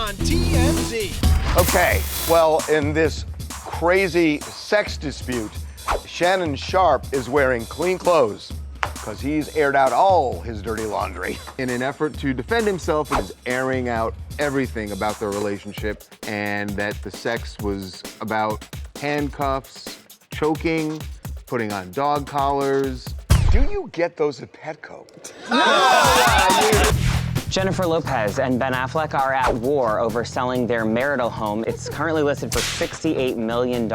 on TMZ. Okay, well, in this crazy sex dispute, Shannon Sharpe is wearing clean clothes because he's aired out all his dirty laundry. In an effort to defend himself, he's airing out everything about their relationship and that the sex was about handcuffs, choking, putting on dog collars. Do you get those at Petco? No! Jennifer Lopez and Ben Affleck are at war over selling their marital home. It's currently listed for $68 million.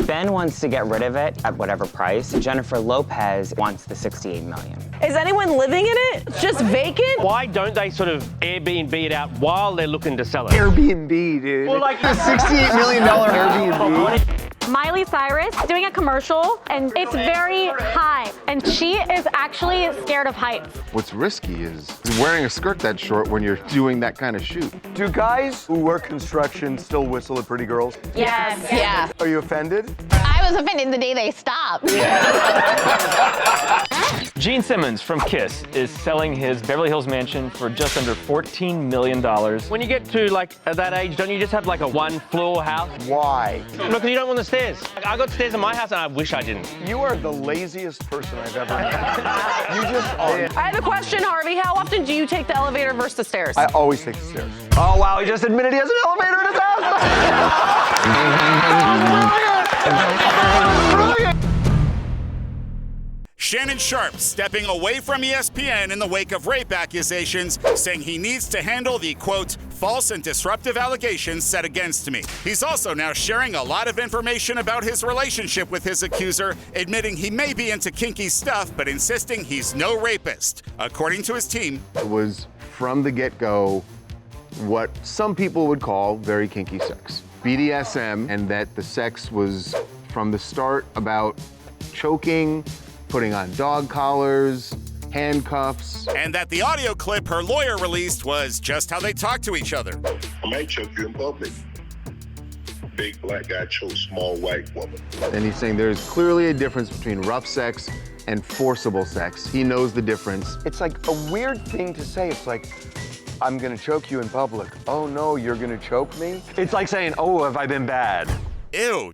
Ben wants to get rid of it at whatever price. Jennifer Lopez wants the $68 million. Is anyone living in it? Just vacant? Why don't they sort of Airbnb it out while they're looking to sell it? Airbnb, dude. Well, like the $68 million Airbnb. Miley Cyrus doing a commercial, and it's very high, and she is actually scared of heights. What's risky is wearing a skirt that short when you're doing that kind of shoot. Do guys who work construction still whistle at pretty girls? Yes. Yeah. Are you offended? I was offended the day they stopped. Gene Simmons from Kiss is selling his Beverly Hills mansion for just under $14 million. When you get to like at that age, don't you just have like a one-floor house? Why? Look, you don't want the stairs. I got stairs in my house and I wish I didn't. You are the laziest person I've ever met. You just are. I have a question, Harvey. How often do you take the elevator versus the stairs? I always take the stairs. Oh, wow, he just admitted he has an elevator in his house! Shannon Sharpe stepping away from ESPN in the wake of rape accusations, saying he needs to handle the, quote, false and disruptive allegations set against me. He's also now sharing a lot of information about his relationship with his accuser, admitting he may be into kinky stuff, but insisting he's no rapist. According to his team, it was from the get-go what some people would call very kinky sex. BDSM, and that the sex was from the start about choking, putting on dog collars, handcuffs. And that the audio clip her lawyer released was just how they talk to each other. I might choke you in public. Big black guy chokes small white woman. And he's saying there's clearly a difference between rough sex and forcible sex. He knows the difference. It's like a weird thing to say. It's like, I'm gonna choke you in public. Oh no, you're gonna choke me? It's like saying, oh, have I been bad? Ew,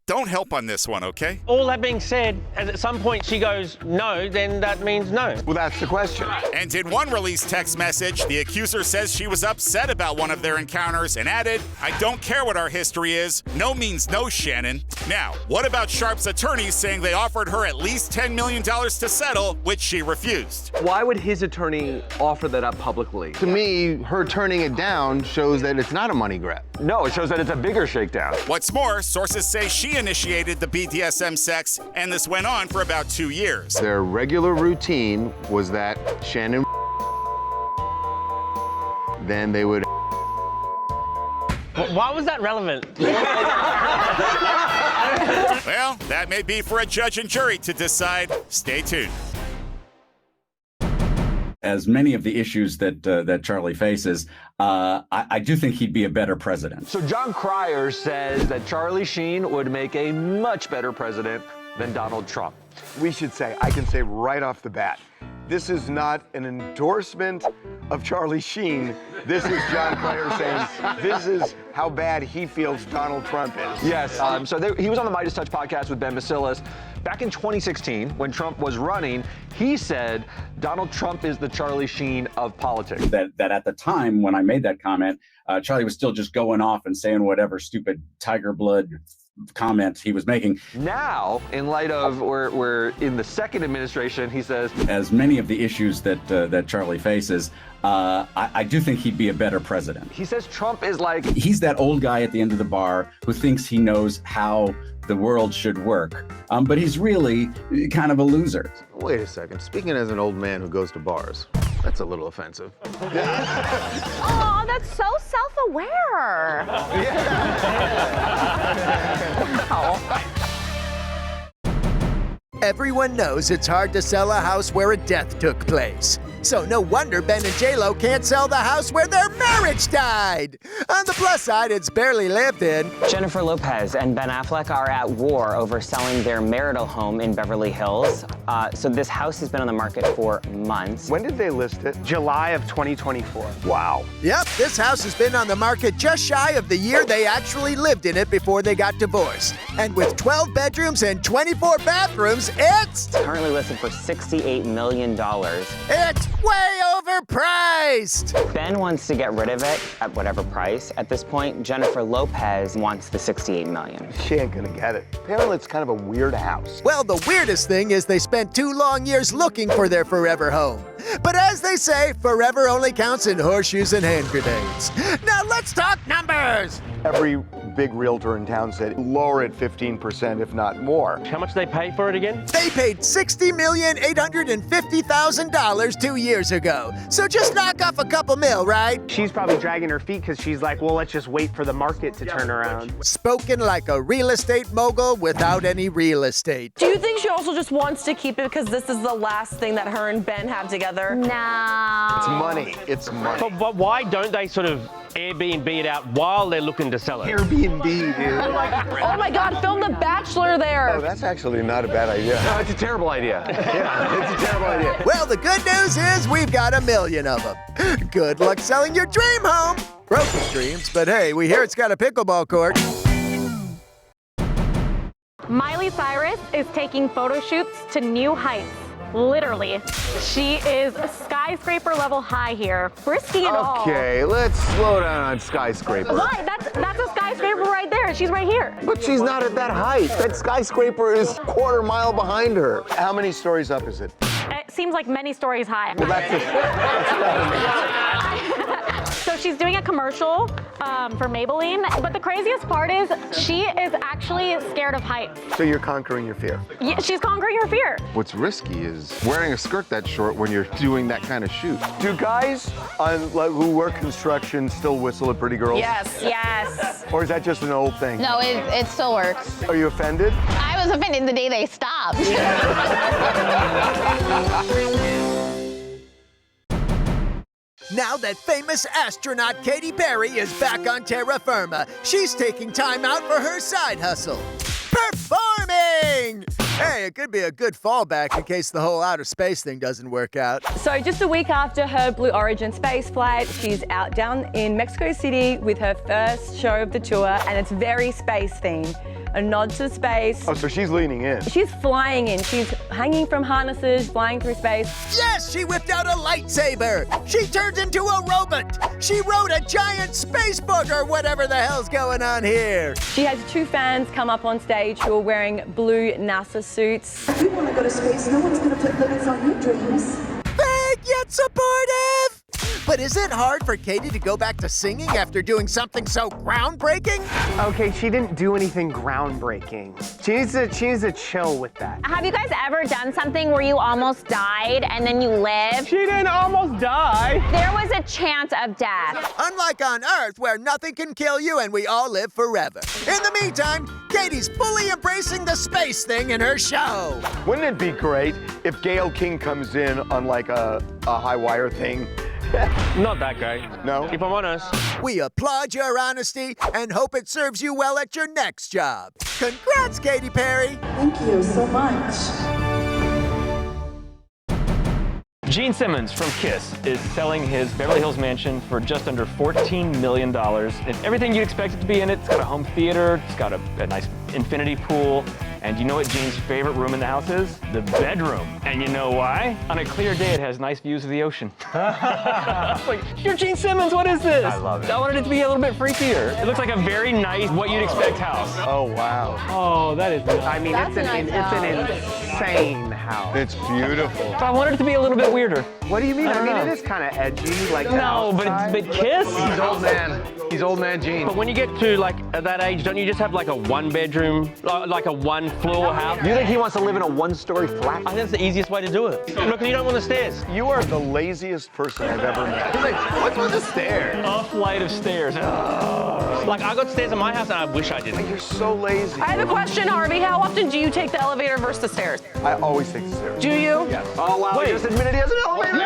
don't help on this one, okay? All that being said, as at some point she goes no, then that means no. Well, that's the question. And in one released text message, the accuser says she was upset about one of their encounters and added, I don't care what our history is. No means no, Shannon. Now, what about Sharpe's attorneys saying they offered her at least $10 million to settle, which she refused? Why would his attorney offer that up publicly? To me, her turning it down shows that it's not a money grab. No, it shows that it's a bigger shakedown. What's more, sources say she initiated the BDSM sex, and this went on for about 2 years. Their regular routine was that Shannon then they would. Why was that relevant? Well, that may be for a judge and jury to decide. Stay tuned. As many of the issues that Charlie faces, I do think he'd be a better president. So John Crier says that Charlie Sheen would make a much better president than Donald Trump. We should say, I can say right off the bat, this is not an endorsement of Charlie Sheen. This is John Crier saying this is how bad he feels Donald Trump is. Yes, he was on the Midas Touch podcast with Ben Basilis. Back in 2016, when Trump was running, he said Donald Trump is the Charlie Sheen of politics. That at the time when I made that comment, Charlie was still just going off and saying whatever stupid tiger blood comment he was making. Now, in light of we're in the second administration, he says, as many of the issues that Charlie faces, I do think he'd be a better president. He says Trump is like, he's that old guy at the end of the bar who thinks he knows how the world should work, but he's really kind of a loser. Wait a second. Speaking as an old man who goes to bars, that's a little offensive. Oh, that's so self-aware. Everyone knows it's hard to sell a house where a death took place. So no wonder Ben and J-Lo can't sell the house where their marriage died. On the plus side, it's barely lived in. Jennifer Lopez and Ben Affleck are at war over selling their marital home in Beverly Hills. So this house has been on the market for months. When did they list it? July of 2024. Wow. Yep, this house has been on the market just shy of the year they actually lived in it before they got divorced. And with 12 bedrooms and 24 bathrooms, it's Currently listed for $68 million. It's way overpriced! Ben wants to get rid of it at whatever price. At this point, Jennifer Lopez wants the $68 million. She ain't gonna get it. Apparently it's kind of a weird house. Well, the weirdest thing is they spent 2 long years looking for their forever home. But as they say, forever only counts in horseshoes and hand grenades. Now let's talk numbers! Every big realtor in town said lower it 15%, if not more. How much did they pay for it again? They paid $60,850,000 2 years ago. So just knock off a couple mil, right? She's probably dragging her feet because she's like, well, let's just wait for the market to turn around. Spoken like a real estate mogul without any real estate. Do you think she also just wants to keep it because this is the last thing that her and Ben have together? No. It's money. It's money. But why don't they sort of Airbnb it out while they're looking to sell it? Airbnb, dude. Oh my God, film The Bachelor there. Oh, that's actually not a bad idea. No, it's a terrible idea. Yeah, it's a terrible idea. Well, the good news is we've got 1 million of them. Good luck selling your dream home. Broken dreams, but hey, we hear it's got a pickleball court. Miley Cyrus is taking photo shoots to new heights. Literally. She is skyscraper level high here. Risking it all. Okay, let's slow down on skyscraper. Why? That's a skyscraper right there. She's right here. But she's not at that height. That skyscraper is a quarter mile behind her. How many stories up is it? It seems like many stories high. Well, that's So she's doing a commercial for Maybelline, but the craziest part is she is actually scared of heights. So you're conquering your fear. Yeah, she's conquering her fear. What's risky is wearing a skirt that short when you're doing that kind of shoot. Do guys who work construction still whistle at pretty girls? Yes. Yes. Or is that just an old thing? No, it still works. Are you offended? I was offended the day they stopped. Now that famous astronaut Katy Perry is back on terra firma, she's taking time out for her side hustle. Performing! Hey, it could be a good fallback in case the whole outer space thing doesn't work out. So just a week after her Blue Origin space flight, she's out down in Mexico City with her first show of the tour, and it's very space themed. A nod to space. Oh, so she's leaning in. She's flying in. She's hanging from harnesses, flying through space. Yes, she whipped out a lightsaber. She turned into a robot. She rode a giant space boat or whatever the hell's going on here. She has 2 fans come up on stage who are wearing blue NASA suits. If you want to go to space, no one's going to put limits on your dreams. Vague yet supportive. But is it hard for Katy to go back to singing after doing something so groundbreaking? Okay, she didn't do anything groundbreaking. She needs to chill with that. Have you guys ever done something where you almost died and then you lived? She didn't almost die. There was a chance of death. Unlike on Earth, where nothing can kill you and we all live forever. In the meantime, Katy's fully embracing the space thing in her show. Wouldn't it be great if Gayle King comes in on like a high wire thing? Not that great. No? If I'm honest. We applaud your honesty and hope it serves you well at your next job. Congrats, Katy Perry. Thank you so much. Gene Simmons from Kiss is selling his Beverly Hills mansion for just under $14 million. It's everything you'd expect it to be in it. It's got a home theater, it's got a nice infinity pool, and you know what Gene's favorite room in the house is? The bedroom. And you know why? On a clear day, it has nice views of the ocean. Like, you're Gene Simmons, what is this? I love it. I wanted it to be a little bit freakier. It looks like a very nice, what you'd expect house. Oh, wow. Oh, that is nice. I mean, it's an insane house. It's beautiful. I wanted it to be a little bit weirder. What do you mean? I I don't mean, know. it is kind of edgy, like No, but Kiss. He's old man. He's old man Gene. But when you get to like at that age, don't you just have like a 1-bedroom, like a 1-floor house? You think he wants to live in a 1-story flat? I think that's the easiest way to do it. Look, you don't want the stairs. You are the laziest person I've ever met. He's like, what's with the stairs? A flight of stairs. Like I got stairs in my house and I wish I didn't. You're so lazy. I have a question, Harvey. How often do you take the elevator versus the stairs? I always take takes it seriously. Do you? Yes. Oh, wow. He just admitted he has an elevator.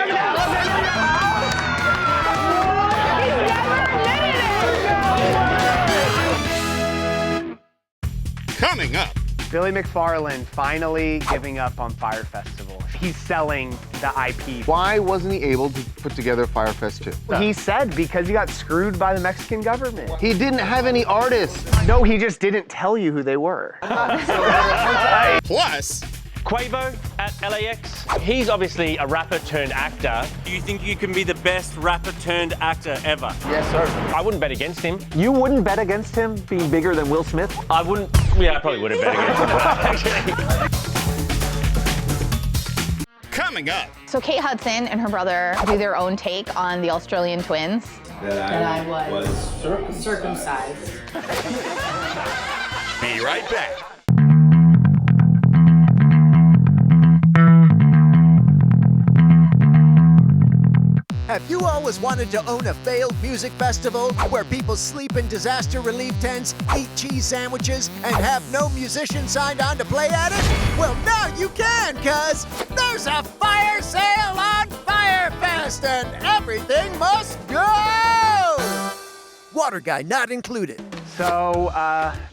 Coming up. Billy McFarland finally giving up on Fyre Festival. He's selling the IP. Why wasn't he able to put together Firefest 2? He said because he got screwed by the Mexican government. He didn't have any artists. No, he just didn't tell you who they were. Plus, Quavo at LAX. He's obviously a rapper turned actor. Do you think you can be the best rapper turned actor ever? Yes, sir. I wouldn't bet against him. You wouldn't bet against him being bigger than Will Smith? I wouldn't. Yeah, I probably would have bet against him. coming up. So Kate Hudson and her brother do their own take on the Australian twins. That I was circumcised. Be right back. Have you always wanted to own a failed music festival where people sleep in disaster relief tents, eat cheese sandwiches, and have no musician signed on to play at it? Well, now you can, cuz there's a fire sale on Firefest and everything must go! Water guy not included. So,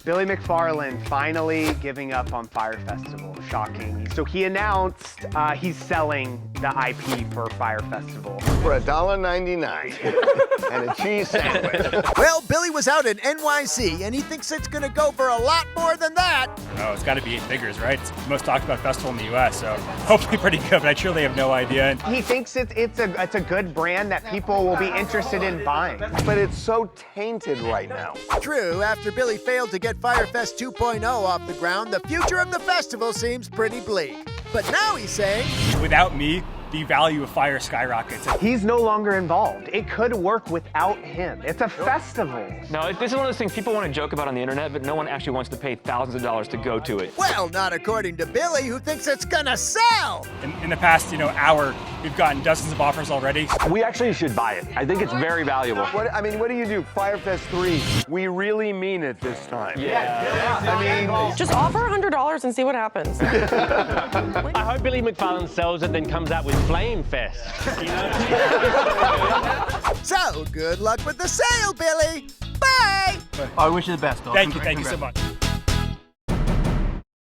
Billy McFarland finally giving up on Fyre Festival. Shocking. So he announced he's selling the IP for Fyre Festival. For $1.99 and a cheese sandwich. Well, Billy was out in NYC, and he thinks it's gonna go for a lot more than that. Oh, it's gotta be 8 figures, right? It's the most talked about festival in the US, so hopefully pretty good, but I truly have no idea. He thinks it's a good brand that people will be interested in buying. But it's so tainted right now. True, after Billy failed to get Firefest 2.0 off the ground, the future of the festival seems pretty bleak. But now he's saying, without me, the value of Fyre skyrockets. He's no longer involved. It could work without him. It's a festival. No, this is one of those things people want to joke about on the internet, but no one actually wants to pay thousands of dollars to go to it. well, not according to Billy, who thinks it's gonna sell. In the past, hour, we've gotten dozens of offers already. We actually should buy it. I think it's very valuable. What do you do? Firefest 3. We really mean it this time. Yeah. Just offer $100 and see what happens. I hope Billy McFarland sells it, then comes out with Flame Fest. So, good luck with the sale, Billy. Bye! I wish you the best, Bill. Thank you so much.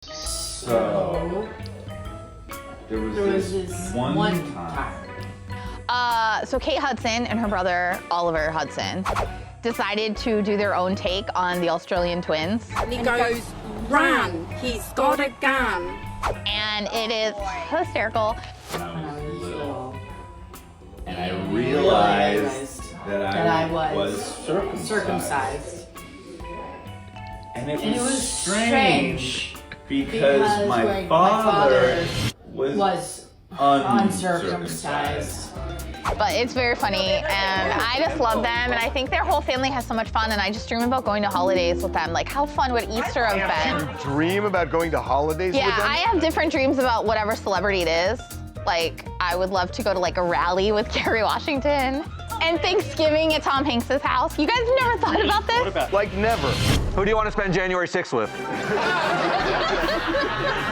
So there was this one time. So Kate Hudson and her brother, Oliver Hudson, decided to do their own take on the Australian twins. He goes, run, he's got a gun. And it is hysterical. When I was little, and I realized that I was circumcised. And it was strange because my father was uncircumcised. But it's very funny, and I just love them, and I think their whole family has so much fun, and I just dream about going to holidays with them. Like, how fun would Easter have been? You dream about going to holidays with them? Yeah, I have different dreams about whatever celebrity it is. Like, I would love to go to like a rally with Kerry Washington. And Thanksgiving at Tom Hanks' house. You guys have never thought about this? What about? Like never. Who do you want to spend January 6th with?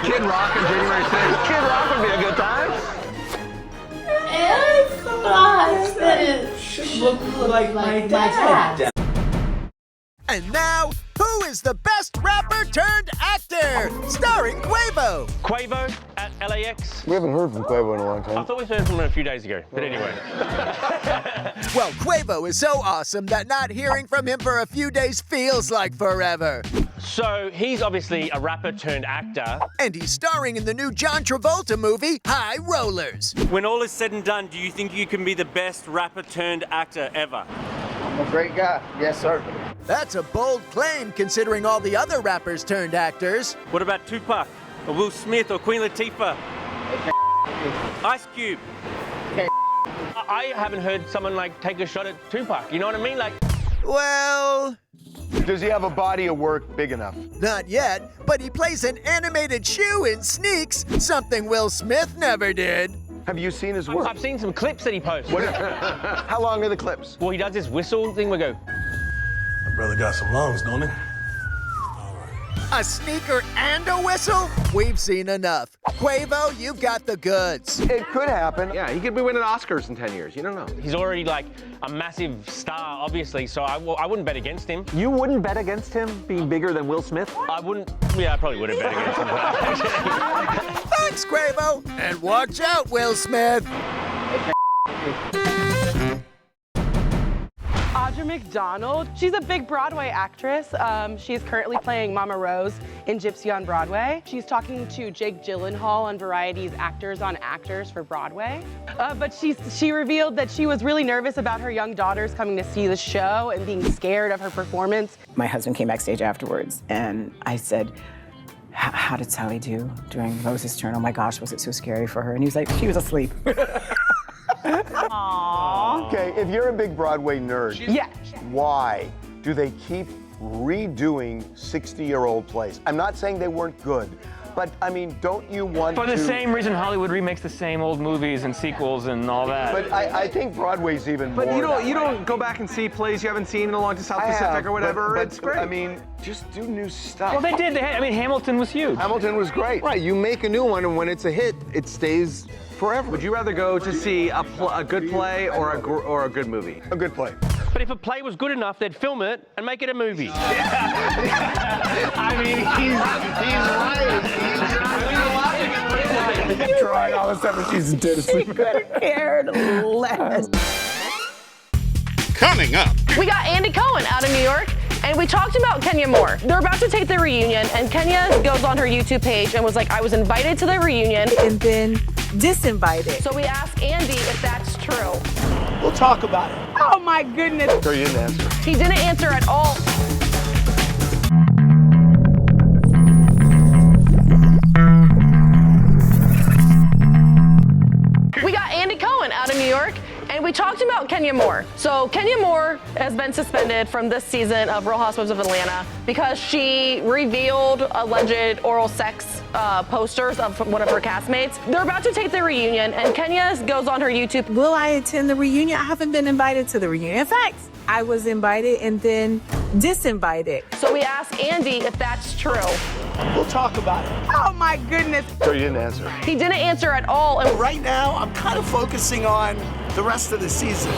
Kid Rock on January 6th. Kid Rock would be a good time. And I thought that it should look like my dad. And now, who is the best rapper turned actor? Starring Quavo. Quavo at LAX. We haven't heard from Quavo in a long I time. thought we heard from him a few days ago, but anyway. Well, Quavo is so awesome that not hearing from him for a few days feels like forever. So he's obviously a rapper turned actor. And he's starring in the new John Travolta movie, High Rollers. When all is said and done, do you think you can be the best rapper turned actor ever? I'm a great guy. Yes, sir. That's a bold claim considering all the other rappers turned actors. What about Tupac, or Will Smith, or Queen Latifah? Ice Cube. I haven't heard someone like take a shot at Tupac, you know what I mean? Like, well, does he have a body of work big enough? not yet, but he plays an animated shoe in Sneaks, something Will Smith never did. Have you seen his work? I've seen some clips that he posts. How long are the clips? Well, he does this whistle thing where we go. That brother got some lungs, don't he? All right. A sneaker and a whistle? We've seen enough. Quavo, you've got the goods. It could happen. Yeah, he could be winning Oscars in 10 years. You don't know. He's already like a massive star, obviously, so I wouldn't bet against him. You wouldn't bet against him being bigger than Will Smith? I wouldn't. Yeah, I probably would have bet against him. Thanks, Quavo. And watch out, Will Smith. Audra McDonald, she's a big Broadway actress. She's currently playing Mama Rose in Gypsy on Broadway. She's talking to Jake Gyllenhaal on Variety's Actors on Actors for Broadway. But she revealed that she was really nervous about her young daughters coming to see the show and being scared of her performance. My husband came backstage afterwards and I said, how did Sally do during Rose's turn? Oh my gosh, was it so scary for her? And he was like, she was asleep. Aww. Okay, if you're a big Broadway nerd, yes. Why do they keep redoing 60-year-old plays? I'm not saying they weren't good, but I mean, don't you want For to... the same reason Hollywood remakes the same old movies and sequels and all that. But I think Broadway's even more... But you don't go back and see plays you haven't seen in a long time, South Pacific or whatever. But, it's great. I mean, just do new stuff. Well, they did. I mean, Hamilton was huge. Hamilton was great. Right, you make a new one, and when it's a hit, it stays forever. Would you rather go to see a good play or a good movie? A good play. But if a play was good enough, they'd film it and make it a movie. I mean, he's right. Trying all the stuff and she's dead asleep. She could have cared less. Coming up. We got Andy Cohen out of New York, and we talked about Kenya Moore. They're about to take their reunion, and Kenya goes on her YouTube page and was like, I was invited to the reunion. And then disinvited. So we asked Andy if that's true. We'll talk about it. Oh my goodness. So you didn't answer. He didn't answer at all. We got Andy Cohen out of New York, and we talked about Kenya Moore. So Kenya Moore has been suspended from this season of Real Housewives of Atlanta because she revealed alleged oral sex posters of one of her castmates. They're about to take their reunion, and Kenya goes on her YouTube. Will I attend the reunion? I haven't been invited to the reunion. In fact, I was invited and then disinvited. So we asked Andy if that's true. We'll talk about it. Oh my goodness. So you didn't answer. He didn't answer at all. And Right now, I'm kind of focusing on the rest of the season.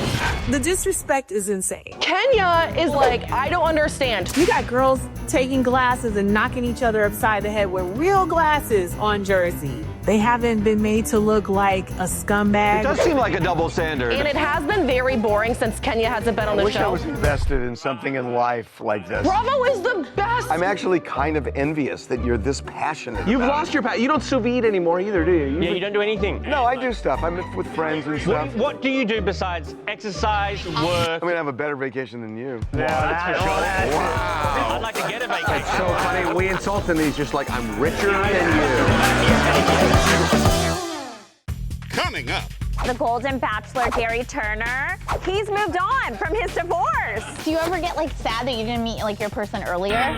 The disrespect is insane. Kenya is like, I don't understand. You got girls taking glasses and knocking each other upside the head with real glasses on Jersey. They haven't been made to look like a scumbag. It does seem like a double standard. And it has been very boring since Kenya hasn't been on the I wish I show. was invested in something in life like this. Bravo is the best. I'm actually kind of envious that you're this passionate. You've about lost it. your passion. You don't sous vide anymore either, do you? Yeah, you don't do anything. No, I do stuff. I'm with friends and stuff. What do you do besides exercise, work? I'm gonna have a better vacation than you. Yeah, that's for sure. Wow. I'd like to get a vacation. It's so funny. We insult him. He's just like, I'm richer than you. Coming up. The Golden Bachelor, Gary Turner, he's moved on from his divorce. Do you ever get like sad that you didn't meet like your person earlier?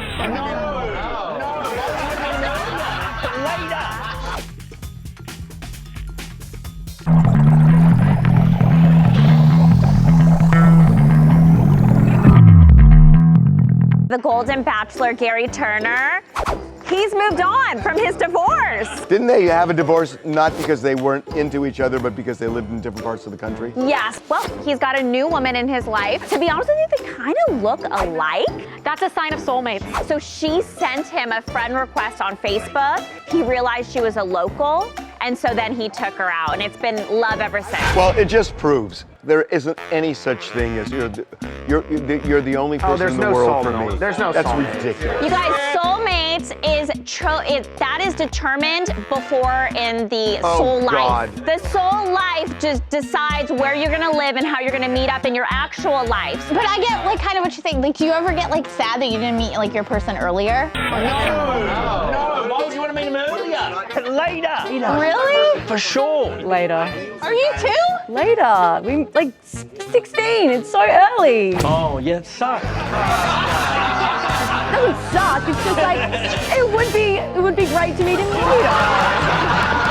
The Golden Bachelor, Gary Turner, he's moved on from his divorce. Didn't they have a divorce not because they weren't into each other, but because they lived in different parts of the country? Yes, well, he's got a new woman in his life. To be honest with you, they kind of look alike. That's a sign of soulmates. So she sent him a friend request on Facebook. He realized she was a local, and so then he took her out, and it's been love ever since. Well, it just proves there isn't any such thing as you're the only person in the world for me. There's no That's soulmate. ridiculous. You guys, soulmates that is determined before in the soul life. God. The soul life just decides where you're gonna live and how you're gonna meet up in your actual life. But I get like kind of what you think. Like, do you ever get like sad that you didn't meet like your person earlier? No. Why would you want to meet him earlier? Later. Really? For sure. Later. Are you too? Later. We like 16. It's so early. Oh, yeah, it sucks. It doesn't suck. It's just like it would be great to meet him later.